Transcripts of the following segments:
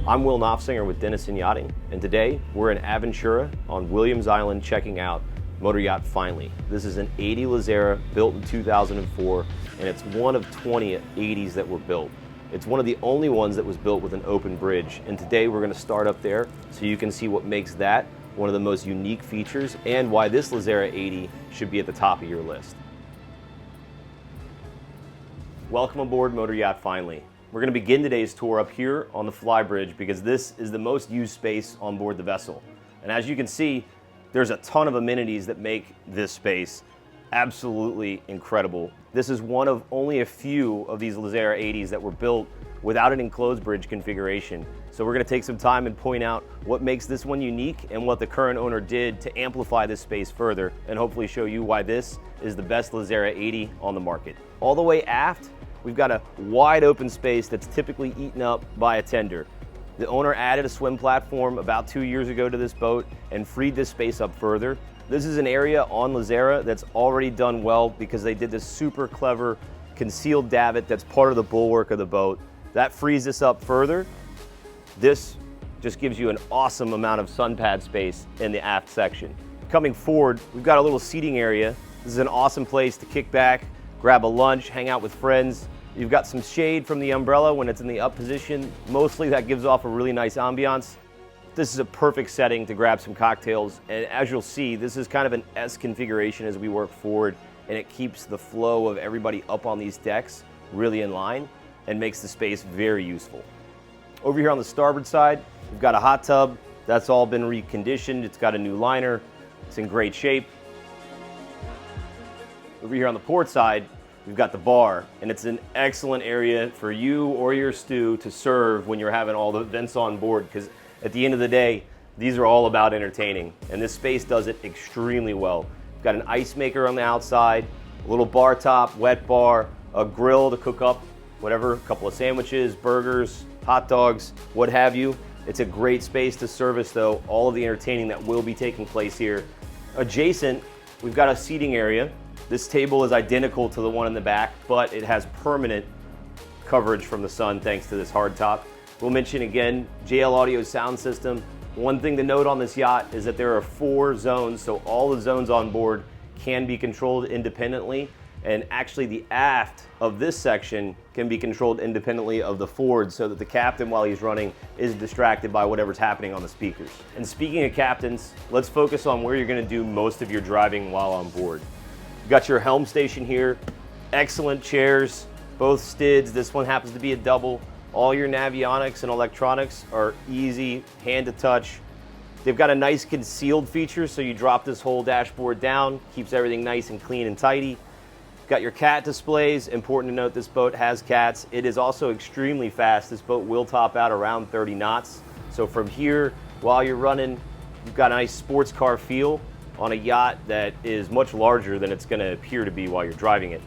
I'm Will Noftsinger with Denison Yachting, and today we're in Aventura on Williams Island checking out Motor Yacht Finally. This is an 80 Lazzara built in 2004, and it's one of 20 80s that were built. It's one of the only ones that was built with an open bridge, and today we're going to start up there so you can see what makes that one of the most unique features and why this Lazzara 80 should be at the top of your list. Welcome aboard Motor Yacht Finally. We're going to begin today's tour up here on the Flybridge because this is the most used space on board the vessel. And as you can see, there's a ton of amenities that make this space absolutely incredible. This is one of only a few of these Lazzara 80s that were built without an enclosed bridge configuration. So we're going to take some time and point out what makes this one unique and what the current owner did to amplify this space further, and hopefully show you why this is the best Lazzara 80 on the market. All the way aft, we've got a wide open space that's typically eaten up by a tender. The owner added a swim platform about 2 years ago to this boat and freed this space up further. This is an area on Lazzara that's already done well because they did this super clever concealed davit that's part of the bulwark of the boat. That frees this up further. This just gives you an awesome amount of sun pad space in the aft section. Coming forward, we've got a little seating area. This is an awesome place to kick back, grab a lunch, hang out with friends. You've got some shade from the umbrella when it's in the up position. Mostly that gives off a really nice ambiance. This is a perfect setting to grab some cocktails. And as you'll see, this is kind of an S configuration as we work forward, and it keeps the flow of everybody up on these decks really in line and makes the space very useful. Over here on the starboard side, we've got a hot tub. That's all been reconditioned. It's got a new liner. It's in great shape. Over here on the port side, we've got the bar, and it's an excellent area for you or your stew to serve when you're having all the events on board, because at the end of the day, these are all about entertaining, and this space does it extremely well. We've got an ice maker on the outside, a little bar top, wet bar, a grill to cook up whatever, a couple of sandwiches, burgers, hot dogs, what have you. It's a great space to service, though, all of the entertaining that will be taking place here. Adjacent, we've got a seating area. This table is identical to the one in the back, but it has permanent coverage from the sun thanks to this hard top. We'll mention again, JL Audio sound system. One thing to note on this yacht is that there are 4 zones, so all the zones on board can be controlled independently, and actually the aft of this section can be controlled independently of the forward, so that the captain, while he's running, is distracted by whatever's happening on the speakers. And speaking of captains, let's focus on where you're going to do most of your driving while on board. You've got your helm station here, excellent chairs, both stids. This one happens to be a double. All your navionics and electronics are easy, hand to touch. They've got a nice concealed feature, so you drop this whole dashboard down, keeps everything nice and clean and tidy. You've got your cat displays. Important to note, this boat has cats. It is also extremely fast. This boat will top out around 30 knots. So from here, while you're running, you've got a nice sports car feel on a yacht that is much larger than it's going to appear to be while you're driving it.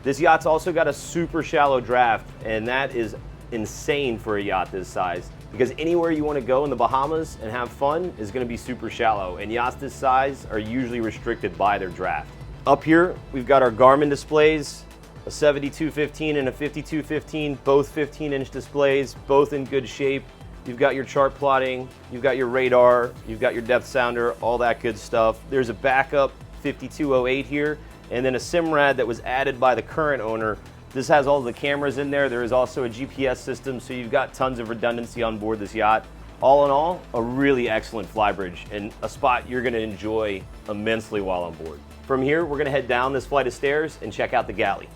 This yacht's also got a super shallow draft, and that is insane for a yacht this size, because anywhere you want to go in the Bahamas and have fun is going to be super shallow, and yachts this size are usually restricted by their draft. Up here, we've got our Garmin displays, a 7215 and a 5215, both 15-inch displays, both in good shape. You've got your chart plotting, you've got your radar, you've got your depth sounder, all that good stuff. There's a backup 5208 here, and then a SIMRAD that was added by the current owner. This has all the cameras in there. There is also a GPS system, so you've got tons of redundancy on board this yacht. All in all, a really excellent Flybridge, and a spot you're gonna enjoy immensely while on board. From here, we're gonna head down this flight of stairs and check out the galley.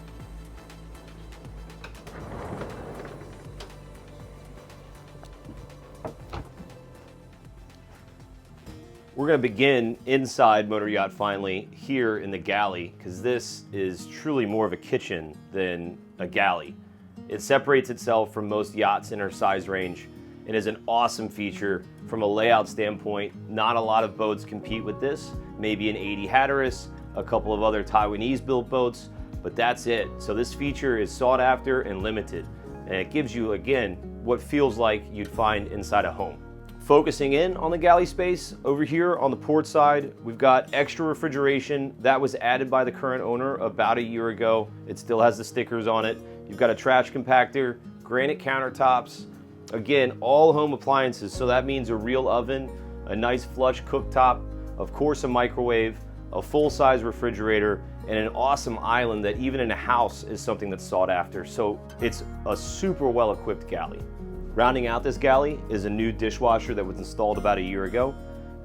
We're going to begin inside Motor Yacht Finally here in the galley, because this is truly more of a kitchen than a galley. It separates itself from most yachts in our size range and is an awesome feature from a layout standpoint. Not a lot of boats compete with this. Maybe an 80 Hatteras, a couple of other Taiwanese built boats, but that's it. So this feature is sought after and limited, and it gives you, again, what feels like you'd find inside a home. Focusing in on the galley space, over here on the port side, we've got extra refrigeration that was added by the current owner about a year ago. It still has the stickers on it. You've got a trash compactor, granite countertops, Again, all home appliances, so that means a real oven, a nice flush cooktop, of course a microwave, a full-size refrigerator, and an awesome island that even in a house is something that's sought after. So it's a super well-equipped galley. Rounding out this galley is a new dishwasher that was installed about a year ago.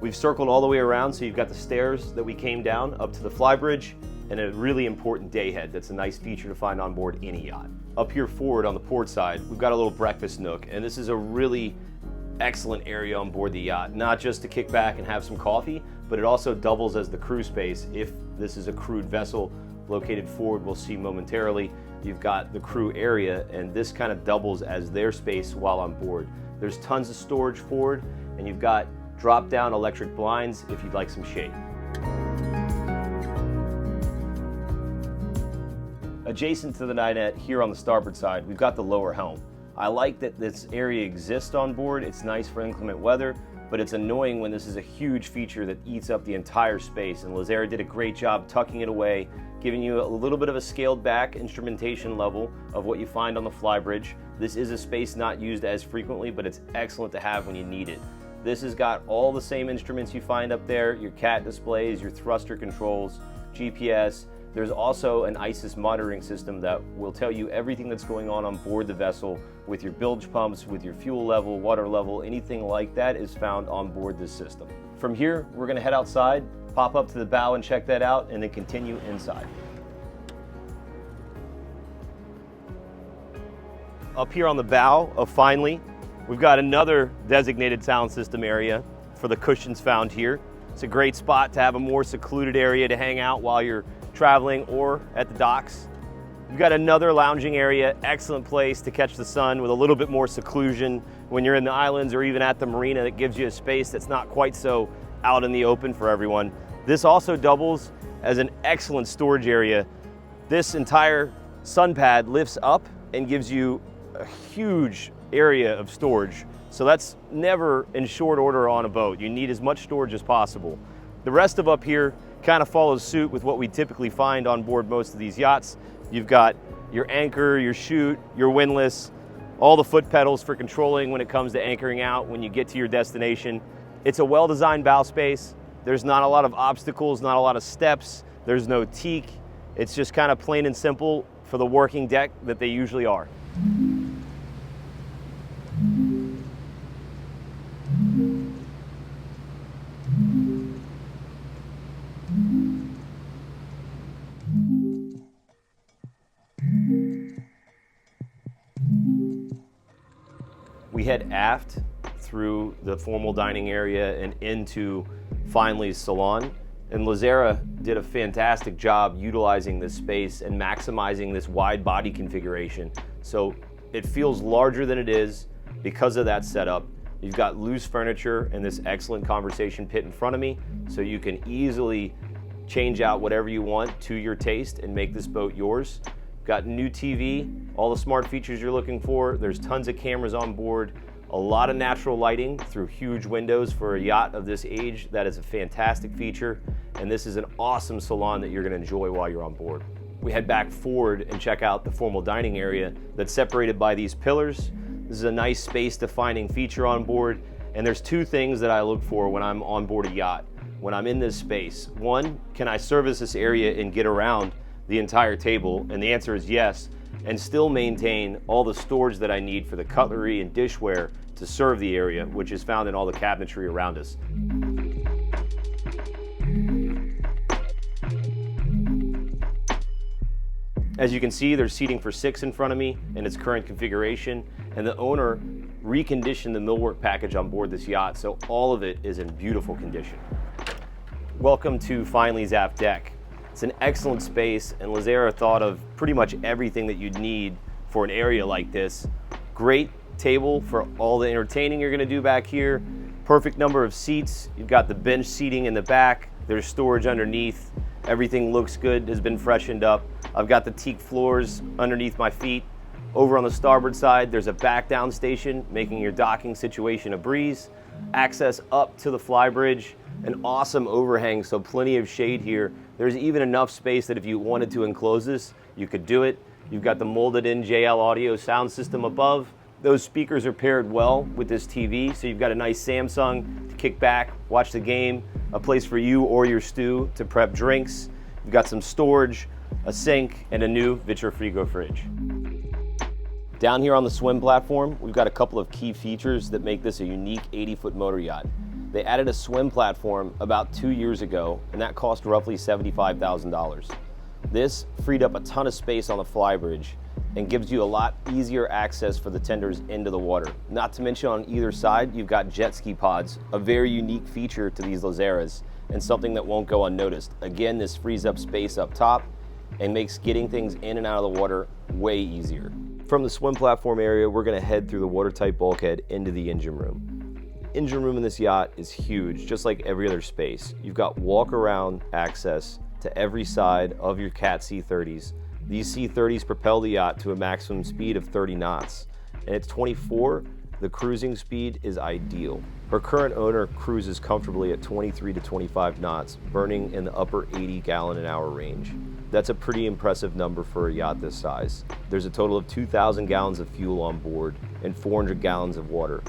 We've circled all the way around, so you've got the stairs that we came down up to the Flybridge, and a really important day head that's a nice feature to find on board any yacht. Up here forward on the port side, we've got a little breakfast nook, and this is a really excellent area on board the yacht, not just to kick back and have some coffee, but it also doubles as the crew space. If this is a crewed vessel located forward, we'll see momentarily, you've got the crew area, and this kind of doubles as their space while on board. There's tons of storage forward, and you've got drop-down electric blinds if you'd like some shade. Adjacent to the dinette here on the starboard side, we've got the lower helm. I like that this area exists on board. It's nice for inclement weather, but it's annoying when this is a huge feature that eats up the entire space, and Lazzara did a great job tucking it away, giving you a little bit of a scaled back instrumentation level of what you find on the Flybridge. This is a space not used as frequently, but it's excellent to have when you need it. This has got all the same instruments you find up there, your CAT displays, your thruster controls, GPS. There's also an ISIS monitoring system that will tell you everything that's going on board the vessel with your bilge pumps, with your fuel level, water level, anything like that is found on board this system. From here, we're gonna head outside, pop up to the bow and check that out, and then continue inside. Up here on the bow of Finally, we've got another designated sound system area for the cushions found here. It's a great spot to have a more secluded area to hang out while you're traveling or at the docks. You've got another lounging area, excellent place to catch the sun with a little bit more seclusion when you're in the islands or even at the marina. That gives you a space that's not quite so out in the open for everyone. This also doubles as an excellent storage area. This entire sun pad lifts up and gives you a huge area of storage. So that's never in short order on a boat. You need as much storage as possible. The rest of up here kind of follows suit with what we typically find on board most of these yachts. You've got your anchor, your chute, your windlass, all the foot pedals for controlling when it comes to anchoring out when you get to your destination. It's a well-designed bow space. There's not a lot of obstacles, not a lot of steps. There's no teak. It's just kind of plain and simple for the working deck that they usually are. We head aft through the formal dining area and into Finally's Salon. And Lazzara did a fantastic job utilizing this space and maximizing this wide body configuration. So it feels larger than it is because of that setup. You've got loose furniture and this excellent conversation pit in front of me, so you can easily change out whatever you want to your taste and make this boat yours. Got new TV, all the smart features you're looking for. There's tons of cameras on board, a lot of natural lighting through huge windows for a yacht of this age. That is a fantastic feature, and this is an awesome salon that you're gonna enjoy while you're on board. We head back forward and check out the formal dining area that's separated by these pillars. This is a nice space defining feature on board, and there's two things that I look for when I'm on board a yacht. When I'm in this space, one, can I service this area and get around the entire table? And the answer is yes, and still maintain all the storage that I need for the cutlery and dishware to serve the area, which is found in all the cabinetry around us. As you can see, there's seating for 6 in front of me in its current configuration, and the owner reconditioned the millwork package on board this yacht, so all of it is in beautiful condition. Welcome to Finally's Aft Deck. It's an excellent space, and Lazzara thought of pretty much everything that you'd need for an area like this. Great table for all the entertaining you're gonna do back here. Perfect number of seats. You've got the bench seating in the back. There's storage underneath. Everything looks good, has been freshened up. I've got the teak floors underneath my feet. Over on the starboard side, there's a back down station, making your docking situation a breeze. Access up to the Flybridge, an awesome overhang, so plenty of shade here. There's even enough space that if you wanted to enclose this, you could do it. You've got the molded in JL audio sound system above, Those speakers are paired well with this TV, so you've got a nice Samsung to kick back, watch the game, a place for you or your stew to prep drinks. You've got some storage, a sink, and a new Vitrofrigo fridge. Down here on the swim platform, we've got a couple of key features that make this a unique 80-foot motor yacht. They added a swim platform about 2 years ago, and that cost roughly $75,000. This freed up a ton of space on the Flybridge and gives you a lot easier access for the tenders into the water. Not to mention on either side, you've got jet ski pods, a very unique feature to these Lazzaras and something that won't go unnoticed. Again, this frees up space up top and makes getting things in and out of the water way easier. From the swim platform area, we're gonna head through the watertight bulkhead into the engine room. The engine room in this yacht is huge, just like every other space. You've got walk-around access to every side of your Cat C30s. These C30s propel the yacht to a maximum speed of 30 knots. And at 24, the cruising speed is ideal. Her current owner cruises comfortably at 23 to 25 knots, burning in the upper 80 gallon an hour range. That's a pretty impressive number for a yacht this size. There's a total of 2,000 gallons of fuel on board and 400 gallons of water.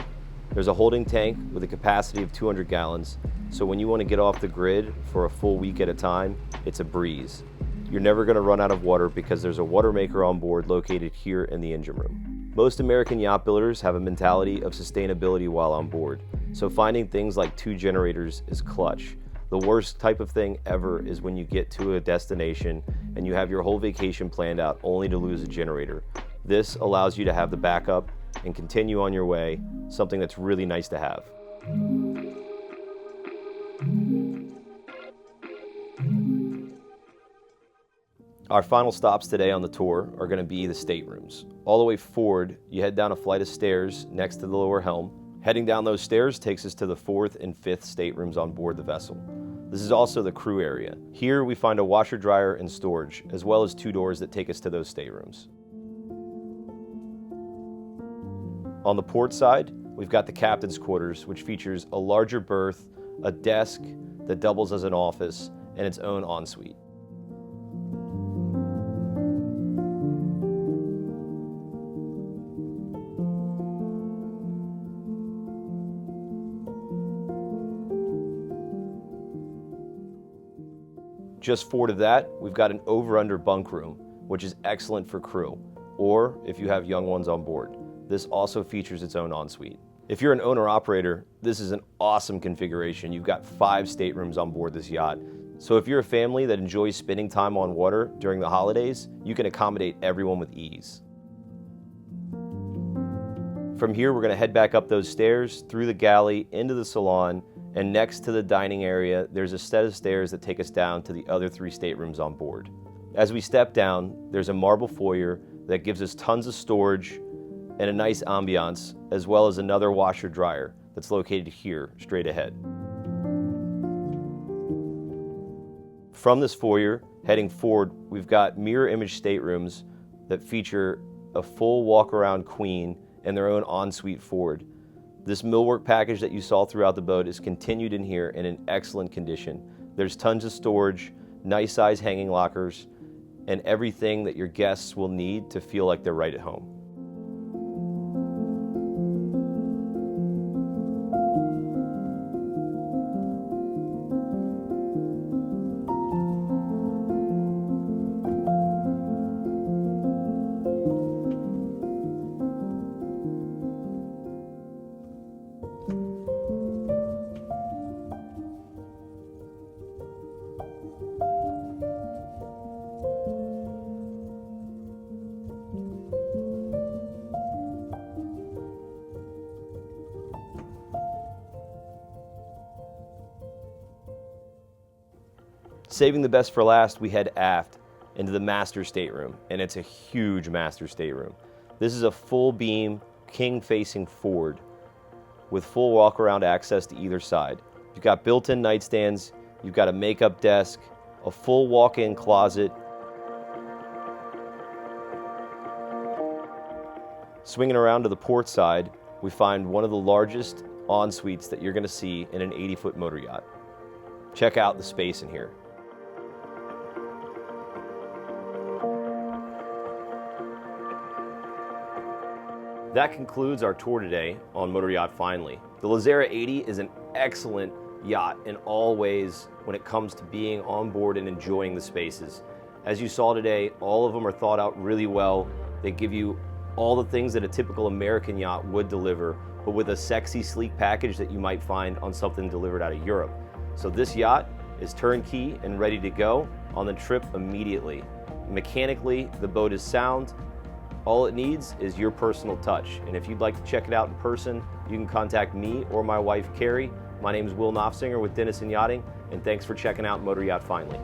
There's a holding tank with a capacity of 200 gallons, so when you want to get off the grid for a full week at a time, it's a breeze. You're never going to run out of water because there's a water maker on board located here in the engine room. Most American yacht builders have a mentality of sustainability while on board, so finding things like 2 generators is clutch. The worst type of thing ever is when you get to a destination and you have your whole vacation planned out only to lose a generator. This allows you to have the backup and continue on your way, something that's really nice to have. Our final stops today on the tour are going to be the staterooms. All the way forward, you head down a flight of stairs next to the lower helm. Heading down those stairs takes us to the 4th and 5th staterooms on board the vessel. This is also the crew area. Here we find a washer, dryer, and storage, as well as 2 doors that take us to those staterooms. On the port side, we've got the captain's quarters, which features a larger berth, a desk that doubles as an office, and its own ensuite. Just forward of that, we've got an over-under bunk room, which is excellent for crew, or if you have young ones on board. This also features its own ensuite. If you're an owner-operator, this is an awesome configuration. You've got 5 staterooms on board this yacht. So if you're a family that enjoys spending time on water during the holidays, you can accommodate everyone with ease. From here, we're going to head back up those stairs, through the galley, into the salon, and next to the dining area, there's a set of stairs that take us down to the other 3 staterooms on board. As we step down, there's a marble foyer that gives us tons of storage and a nice ambiance, as well as another washer dryer that's located here, straight ahead. From this foyer, heading forward, we've got mirror image staterooms that feature a full walk-around queen and their own ensuite forward. This millwork package that you saw throughout the boat is continued in here in an excellent condition. There's tons of storage, nice size hanging lockers, and everything that your guests will need to feel like they're right at home. Saving the best for last, we head aft into the master stateroom, and it's a huge master stateroom. This is a full beam, king facing forward with full walk around access to either side. You've got built-in nightstands, you've got a makeup desk, a full walk-in closet. Swinging around to the port side, we find one of the largest en-suites that you're going to see in an 80-foot motor yacht. Check out the space in here. That concludes our tour today on Motor Yacht Finally. The Lazzara 80 is an excellent yacht in all ways when it comes to being on board and enjoying the spaces. As you saw today, all of them are thought out really well. They give you all the things that a typical American yacht would deliver, but with a sexy, sleek package that you might find on something delivered out of Europe. So this yacht is turnkey and ready to go on the trip immediately. Mechanically, the boat is sound. All it needs is your personal touch. And if you'd like to check it out in person, you can contact me or my wife, Carrie. My name is Will Noftsinger with Denison Yachting, and thanks for checking out Motor Yacht Finally.